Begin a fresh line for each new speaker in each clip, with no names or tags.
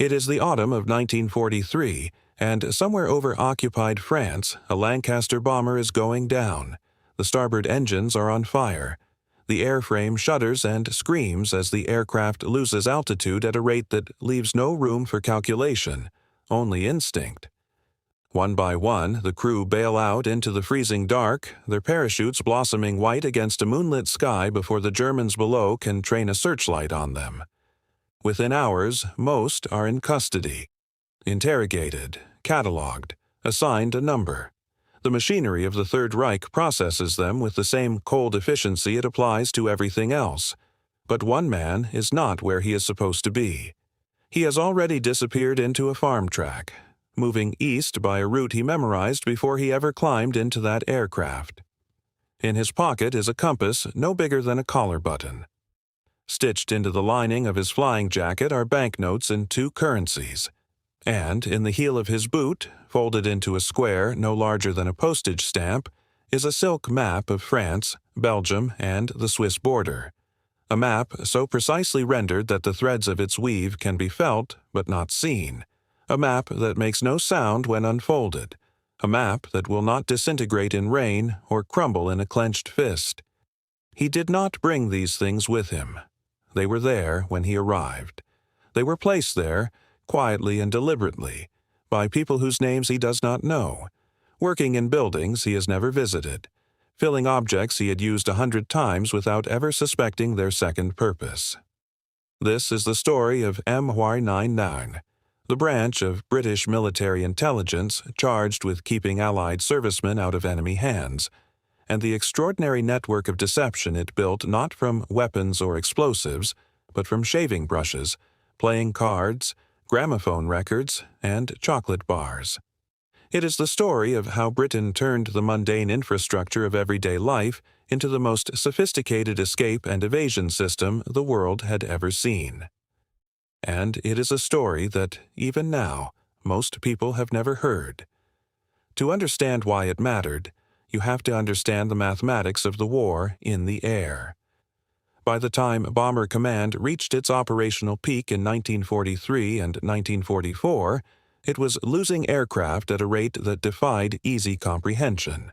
It is the autumn of 1943, and somewhere over occupied France, a Lancaster bomber is going down. The starboard engines are on fire. The airframe shudders and screams as the aircraft loses altitude at a rate that leaves no room for calculation, only instinct. One by one, the crew bail out into the freezing dark, their parachutes blossoming white against a moonlit sky before the Germans below can train a searchlight on them. Within hours, most are in custody. Interrogated, catalogued, assigned a number. The machinery of the Third Reich processes them with the same cold efficiency it applies to everything else. But one man is not where he is supposed to be. He has already disappeared into a farm track, moving east by a route he memorized before he ever climbed into that aircraft. In his pocket is a compass no bigger than a collar button. Stitched into the lining of his flying jacket are banknotes in 2 currencies, and in the heel of his boot, folded into a square no larger than a postage stamp, is a silk map of France, Belgium, and the Swiss border. A map so precisely rendered that the threads of its weave can be felt but not seen. A map that makes no sound when unfolded. A map that will not disintegrate in rain or crumble in a clenched fist. He did not bring these things with him. They were there when he arrived. They were placed there, quietly and deliberately, by people whose names he does not know, working in buildings he has never visited, filling objects he had used 100 times without ever suspecting their second purpose. This is the story of MY99, the branch of British military intelligence charged with keeping Allied servicemen out of enemy hands, and the extraordinary network of deception it built not from weapons or explosives, but from shaving brushes, playing cards, gramophone records, and chocolate bars. It is the story of how Britain turned the mundane infrastructure of everyday life into the most sophisticated escape and evasion system the world had ever seen. And it is a story that, even now, most people have never heard. To understand why it mattered, you have to understand the mathematics of the war in the air. By the time Bomber Command reached its operational peak in 1943 and 1944, it was losing aircraft at a rate that defied easy comprehension.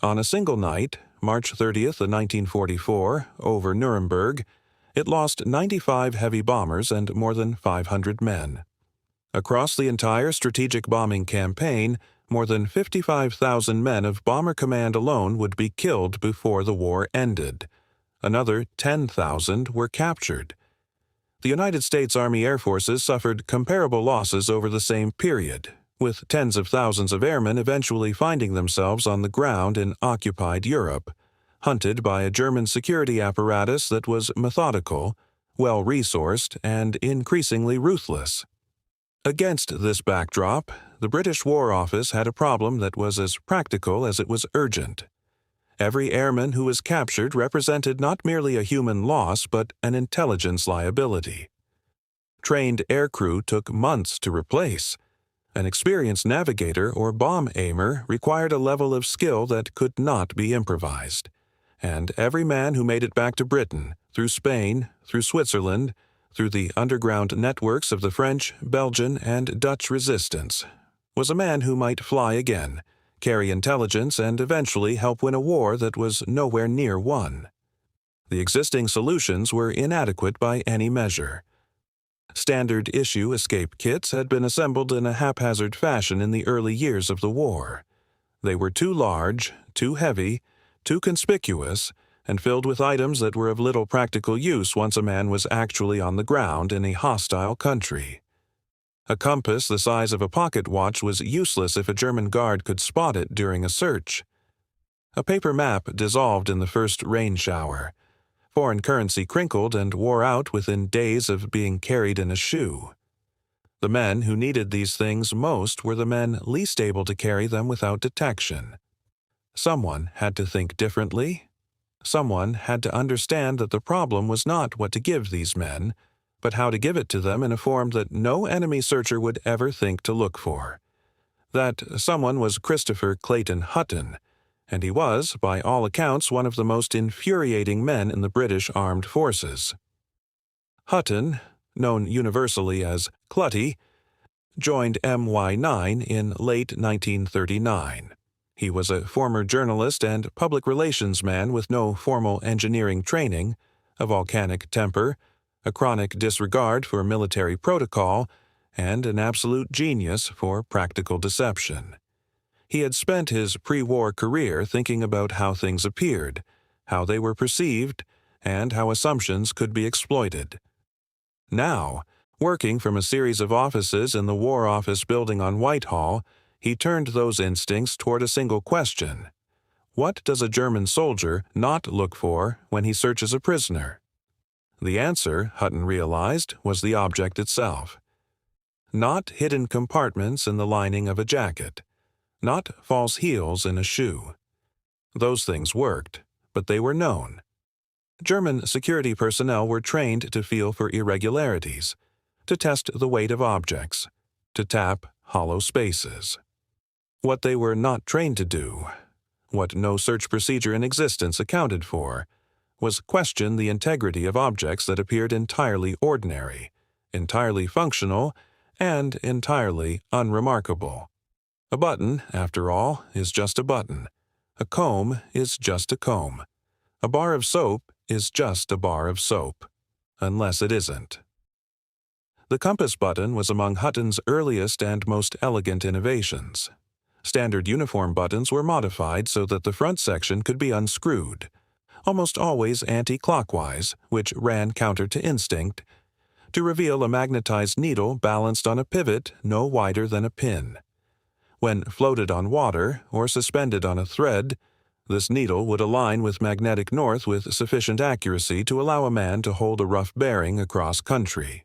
On a single night, March 30th, 1944, over Nuremberg, it lost 95 heavy bombers and more than 500 men. Across the entire strategic bombing campaign, more than 55,000 men of Bomber Command alone would be killed before the war ended. Another 10,000 were captured. The United States Army Air Forces suffered comparable losses over the same period, with tens of thousands of airmen eventually finding themselves on the ground in occupied Europe, hunted by a German security apparatus that was methodical, well-resourced, and increasingly ruthless. Against this backdrop, the British War Office had a problem that was as practical as it was urgent. Every airman who was captured represented not merely a human loss but an intelligence liability. Trained aircrew took months to replace. An experienced navigator or bomb aimer required a level of skill that could not be improvised. And every man who made it back to Britain, through Spain, through Switzerland, through the underground networks of the French, Belgian, and Dutch resistance, was a man who might fly again, carry intelligence, and eventually help win a war that was nowhere near won. The existing solutions were inadequate by any measure. Standard issue escape kits had been assembled in a haphazard fashion in the early years of the war. They were too large, too heavy, too conspicuous, and filled with items that were of little practical use once a man was actually on the ground in a hostile country. A compass the size of a pocket watch was useless if a German guard could spot it during a search. A paper map dissolved in the first rain shower. Foreign currency crinkled and wore out within days of being carried in a shoe. The men who needed these things most were the men least able to carry them without detection. Someone had to think differently. Someone had to understand that the problem was not what to give these men, but how to give it to them in a form that no enemy searcher would ever think to look for. That someone was Christopher Clayton Hutton, and he was, by all accounts, one of the most infuriating men in the British armed forces. Hutton, known universally as Clutty, joined MY9 in late 1939. He was a former journalist and public relations man with no formal engineering training, a volcanic temper, a chronic disregard for military protocol, and an absolute genius for practical deception. He had spent his pre-war career thinking about how things appeared, how they were perceived, and how assumptions could be exploited. Now, working from a series of offices in the War Office building on Whitehall, he turned those instincts toward a single question. What does a German soldier not look for when he searches a prisoner? The answer, Hutton realized, was the object itself. Not hidden compartments in the lining of a jacket. Not false heels in a shoe. Those things worked, but they were known. German security personnel were trained to feel for irregularities, to test the weight of objects, to tap hollow spaces. What they were not trained to do, what no search procedure in existence accounted for, was question the integrity of objects that appeared entirely ordinary, entirely functional, and entirely unremarkable. A button, after all, is just a button. A comb is just a comb. A bar of soap is just a bar of soap, unless it isn't. The compass button was among Hutton's earliest and most elegant innovations. Standard uniform buttons were modified so that the front section could be unscrewed, almost always anti-clockwise, which ran counter to instinct, to reveal a magnetized needle balanced on a pivot no wider than a pin. When floated on water or suspended on a thread, this needle would align with magnetic north with sufficient accuracy to allow a man to hold a rough bearing across country.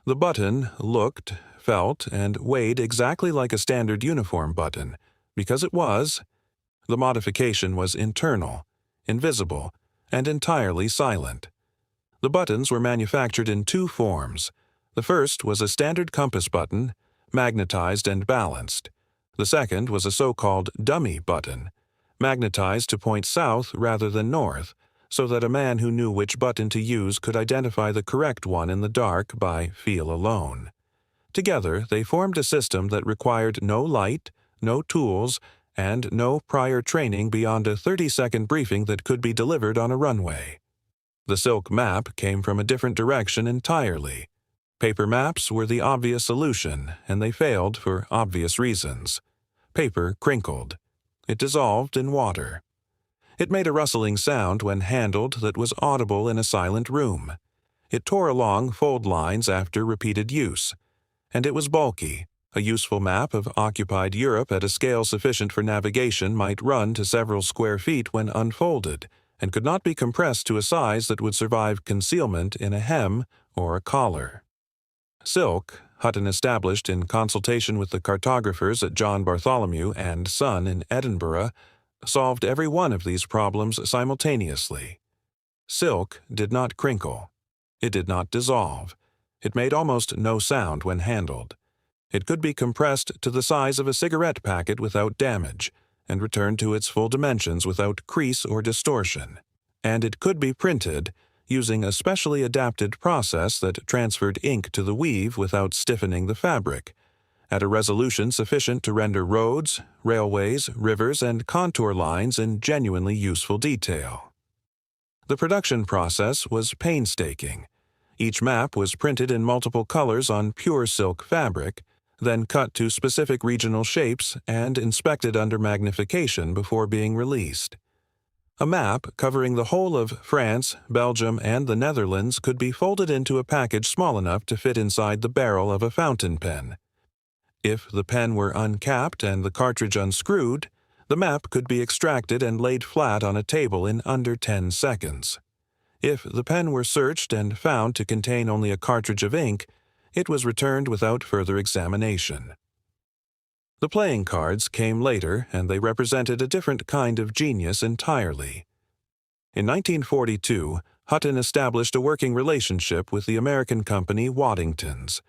The button looked, felt, and weighed exactly like a standard uniform button, because it was. The modification was internal, invisible, and entirely silent. The buttons were manufactured in two forms. The first was a standard compass button, magnetized and balanced. The second was a so-called dummy button, magnetized to point south rather than north, so that a man who knew which button to use could identify the correct one in the dark by feel alone. Together, they formed a system that required no light, no tools, and no prior training beyond a 30-second briefing that could be delivered on a runway. The silk map came from a different direction entirely. Paper maps were the obvious solution, and they failed for obvious reasons. Paper crinkled. It dissolved in water. It made a rustling sound when handled that was audible in a silent room. It tore along fold lines after repeated use. And it was bulky. A useful map of occupied Europe at a scale sufficient for navigation might run to several square feet when unfolded, and could not be compressed to a size that would survive concealment in a hem or a collar. Silk, Hutton established in consultation with the cartographers at John Bartholomew and Son in Edinburgh, solved every one of these problems simultaneously. Silk did not crinkle. It did not dissolve. It made almost no sound when handled. It could be compressed to the size of a cigarette packet without damage, and returned to its full dimensions without crease or distortion. And it could be printed, using a specially adapted process that transferred ink to the weave without stiffening the fabric, at a resolution sufficient to render roads, railways, rivers, and contour lines in genuinely useful detail. The production process was painstaking. Each map was printed in multiple colors on pure silk fabric, then cut to specific regional shapes and inspected under magnification before being released. A map covering the whole of France, Belgium, and the Netherlands could be folded into a package small enough to fit inside the barrel of a fountain pen. If the pen were uncapped and the cartridge unscrewed, the map could be extracted and laid flat on a table in under 10 seconds. If the pen were searched and found to contain only a cartridge of ink, it was returned without further examination. The playing cards came later, and they represented a different kind of genius entirely. In 1942, Hutton established a working relationship with the American company Waddington's,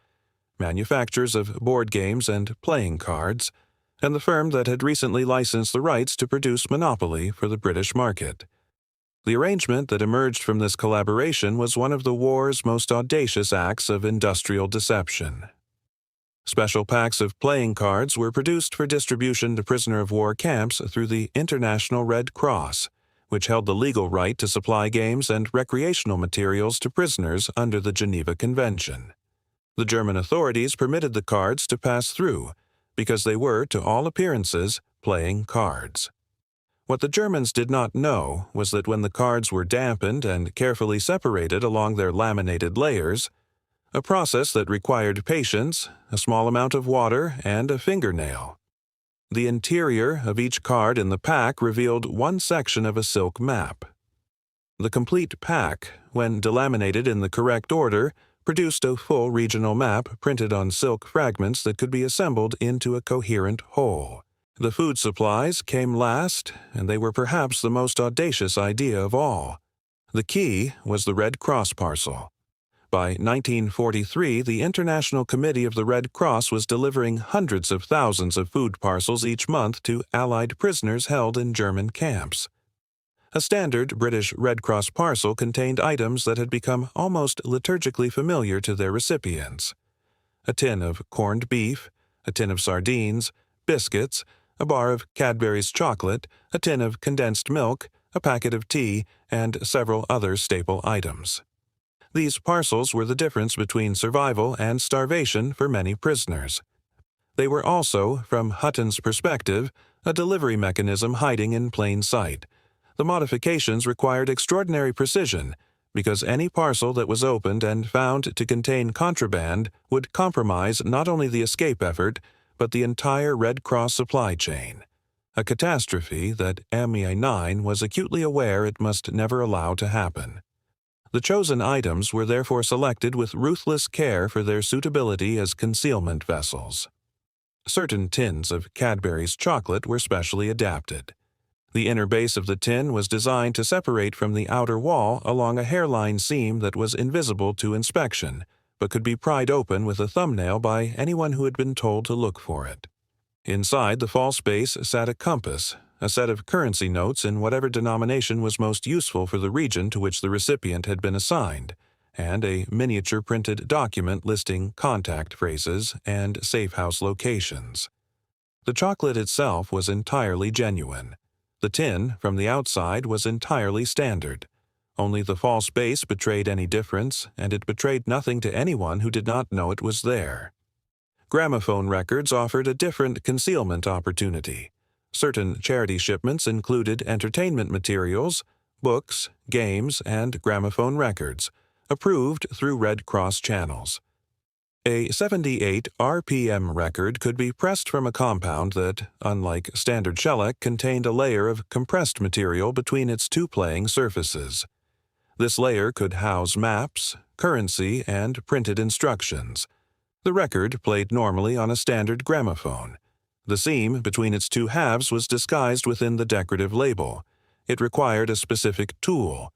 manufacturers of board games and playing cards, and the firm that had recently licensed the rights to produce Monopoly for the British market. The arrangement that emerged from this collaboration was one of the war's most audacious acts of industrial deception. Special packs of playing cards were produced for distribution to prisoner-of-war camps through the International Red Cross, which held the legal right to supply games and recreational materials to prisoners under the Geneva Convention. The German authorities permitted the cards to pass through because they were, to all appearances, playing cards. What the Germans did not know was that when the cards were dampened and carefully separated along their laminated layers, a process that required patience, a small amount of water, and a fingernail, the interior of each card in the pack revealed one section of a silk map. The complete pack, when delaminated in the correct order, produced a full regional map printed on silk fragments that could be assembled into a coherent whole. The food supplies came last, and they were perhaps the most audacious idea of all. The key was the Red Cross parcel. By 1943, the International Committee of the Red Cross was delivering hundreds of thousands of food parcels each month to Allied prisoners held in German camps. A standard British Red Cross parcel contained items that had become almost liturgically familiar to their recipients: a tin of corned beef, a tin of sardines, biscuits, a bar of Cadbury's chocolate, a tin of condensed milk, a packet of tea, and several other staple items. These parcels were the difference between survival and starvation for many prisoners. They were also, from Hutton's perspective, a delivery mechanism hiding in plain sight. The modifications required extraordinary precision, because any parcel that was opened and found to contain contraband would compromise not only the escape effort, but the entire Red Cross supply chain, a catastrophe that ME9 was acutely aware it must never allow to happen. The chosen items were therefore selected with ruthless care for their suitability as concealment vessels. Certain tins of Cadbury's chocolate were specially adapted. The inner base of the tin was designed to separate from the outer wall along a hairline seam that was invisible to inspection, but could be pried open with a thumbnail by anyone who had been told to look for it. Inside the false base sat a compass, a set of currency notes in whatever denomination was most useful for the region to which the recipient had been assigned, and a miniature printed document listing contact phrases and safe-house locations. The chocolate itself was entirely genuine. The tin, from the outside, was entirely standard. Only the false base betrayed any difference, and it betrayed nothing to anyone who did not know it was there. Gramophone records offered a different concealment opportunity. Certain charity shipments included entertainment materials, books, games, and gramophone records, approved through Red Cross channels. A 78 RPM record could be pressed from a compound that, unlike standard shellac, contained a layer of compressed material between its two playing surfaces. This layer could house maps, currency, and printed instructions. The record played normally on a standard gramophone. The seam between its two halves was disguised within the decorative label. It required a specific tool,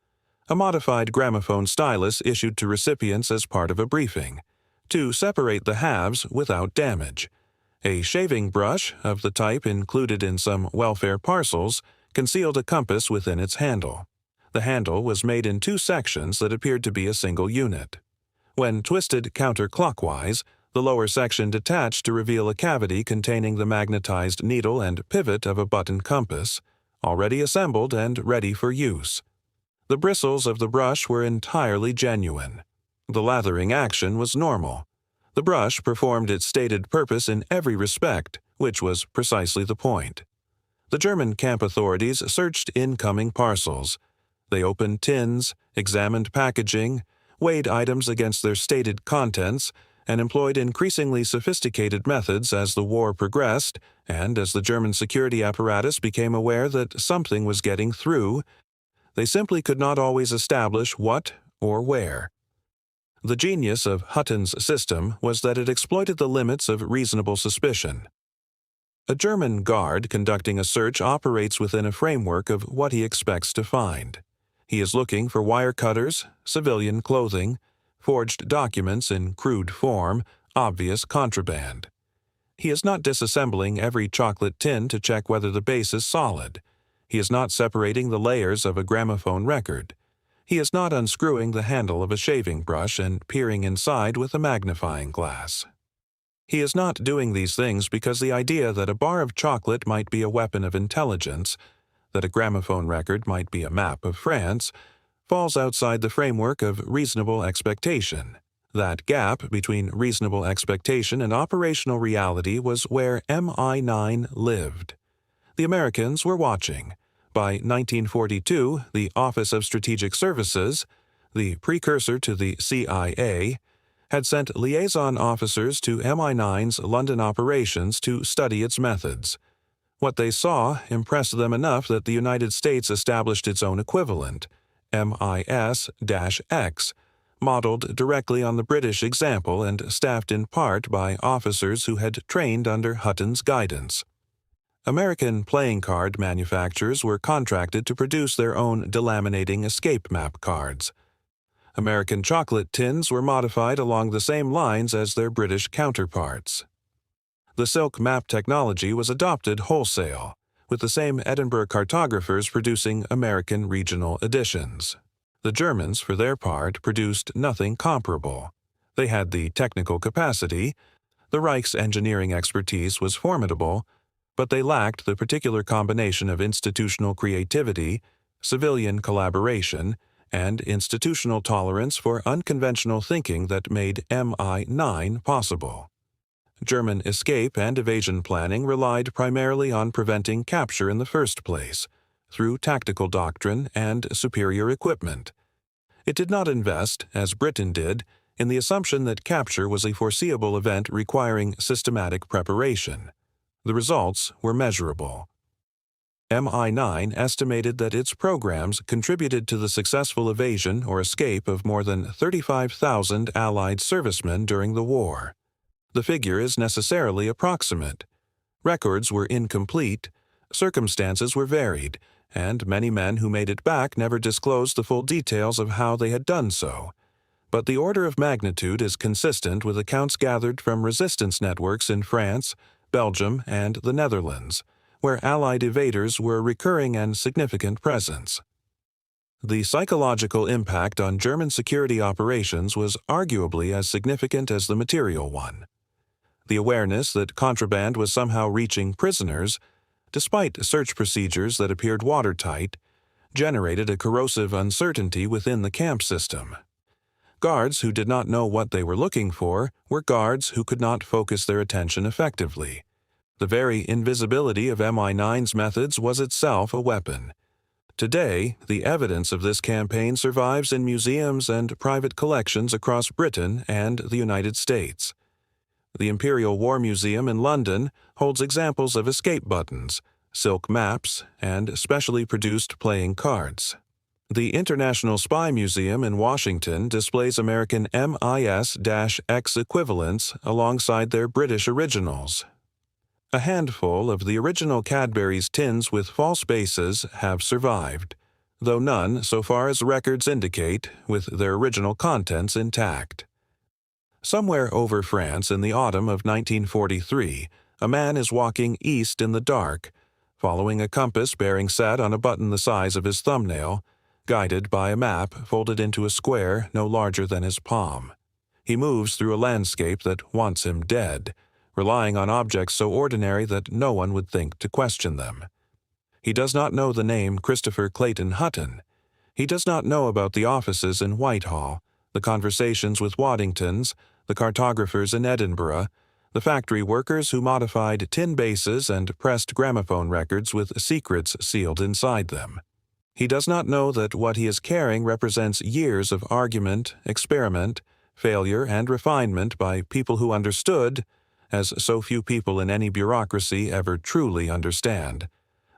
a modified gramophone stylus issued to recipients as part of a briefing, to separate the halves without damage. A shaving brush, of the type included in some welfare parcels, concealed a compass within its handle. The handle was made in two sections that appeared to be a single unit. When twisted counterclockwise, the lower section detached to reveal a cavity containing the magnetized needle and pivot of a button compass, already assembled and ready for use. The bristles of the brush were entirely genuine. The lathering action was normal. The brush performed its stated purpose in every respect, which was precisely the point. The German camp authorities searched incoming parcels. They opened tins, examined packaging, weighed items against their stated contents, and employed increasingly sophisticated methods as the war progressed and as the German security apparatus became aware that something was getting through. They simply could not always establish what or where. The genius of Hutton's system was that it exploited the limits of reasonable suspicion. A German guard conducting a search operates within a framework of what he expects to find. He is looking for wire cutters, civilian clothing, forged documents in crude form, obvious contraband. He is not disassembling every chocolate tin to check whether the base is solid. He is not separating the layers of a gramophone record. He is not unscrewing the handle of a shaving brush and peering inside with a magnifying glass. He is not doing these things because the idea that a bar of chocolate might be a weapon of intelligence, that a gramophone record might be a map of France, falls outside the framework of reasonable expectation. That gap between reasonable expectation and operational reality was where MI9 lived. The Americans were watching. By 1942, the Office of Strategic Services, the precursor to the CIA, had sent liaison officers to MI9's London operations to study its methods. What they saw impressed them enough that the United States established its own equivalent, MIS-X, modeled directly on the British example and staffed in part by officers who had trained under Hutton's guidance. American playing card manufacturers were contracted to produce their own delaminating escape map cards. American chocolate tins were modified along the same lines as their British counterparts. The silk map technology was adopted wholesale, with the same Edinburgh cartographers producing American regional editions. The Germans, for their part, produced nothing comparable. They had the technical capacity, the Reich's engineering expertise was formidable, but they lacked the particular combination of institutional creativity, civilian collaboration, and institutional tolerance for unconventional thinking that made MI9 possible. German escape and evasion planning relied primarily on preventing capture in the first place, through tactical doctrine and superior equipment. It did not invest, as Britain did, in the assumption that capture was a foreseeable event requiring systematic preparation. The results were measurable. MI9 estimated that its programs contributed to the successful evasion or escape of more than 35,000 Allied servicemen during the war. The figure is necessarily approximate. Records were incomplete, circumstances were varied, and many men who made it back never disclosed the full details of how they had done so. But the order of magnitude is consistent with accounts gathered from resistance networks in France, Belgium, and the Netherlands, where Allied evaders were a recurring and significant presence. The psychological impact on German security operations was arguably as significant as the material one. The awareness that contraband was somehow reaching prisoners, despite search procedures that appeared watertight, generated a corrosive uncertainty within the camp system. Guards who did not know what they were looking for were guards who could not focus their attention effectively. The very invisibility of MI9's methods was itself a weapon. Today, the evidence of this campaign survives in museums and private collections across Britain and the United States. The Imperial War Museum in London holds examples of escape buttons, silk maps, and specially produced playing cards. The International Spy Museum in Washington displays American MIS-X equivalents alongside their British originals. A handful of the original Cadbury's tins with false bases have survived, though none, so far as records indicate, with their original contents intact. Somewhere over France in the autumn of 1943, a man is walking east in the dark, following a compass bearing set on a button the size of his thumbnail, guided by a map folded into a square no larger than his palm. He moves through a landscape that wants him dead, relying on objects so ordinary that no one would think to question them. He does not know the name Christopher Clayton Hutton. He does not know about the offices in Whitehall, the conversations with Waddingtons, the cartographers in Edinburgh, the factory workers who modified tin bases and pressed gramophone records with secrets sealed inside them. He does not know that what he is carrying represents years of argument, experiment, failure, and refinement by people who understood, as so few people in any bureaucracy ever truly understand,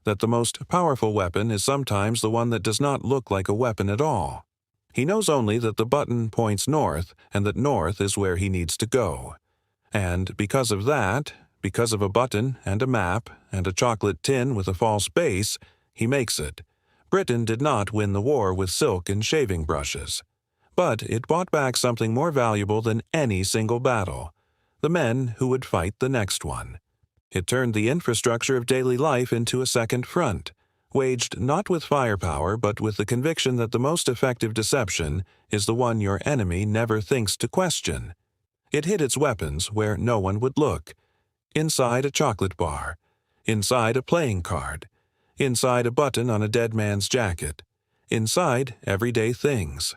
that the most powerful weapon is sometimes the one that does not look like a weapon at all. He knows only that the button points north and that north is where he needs to go. And because of that, because of a button and a map and a chocolate tin with a false base, he makes it. Britain did not win the war with silk and shaving brushes. But it bought back something more valuable than any single battle: the men who would fight the next one. It turned the infrastructure of daily life into a second front, waged not with firepower but with the conviction that the most effective deception is the one your enemy never thinks to question. It hid its weapons where no one would look: inside a chocolate bar, inside a playing card, inside a button on a dead man's jacket, inside everyday things.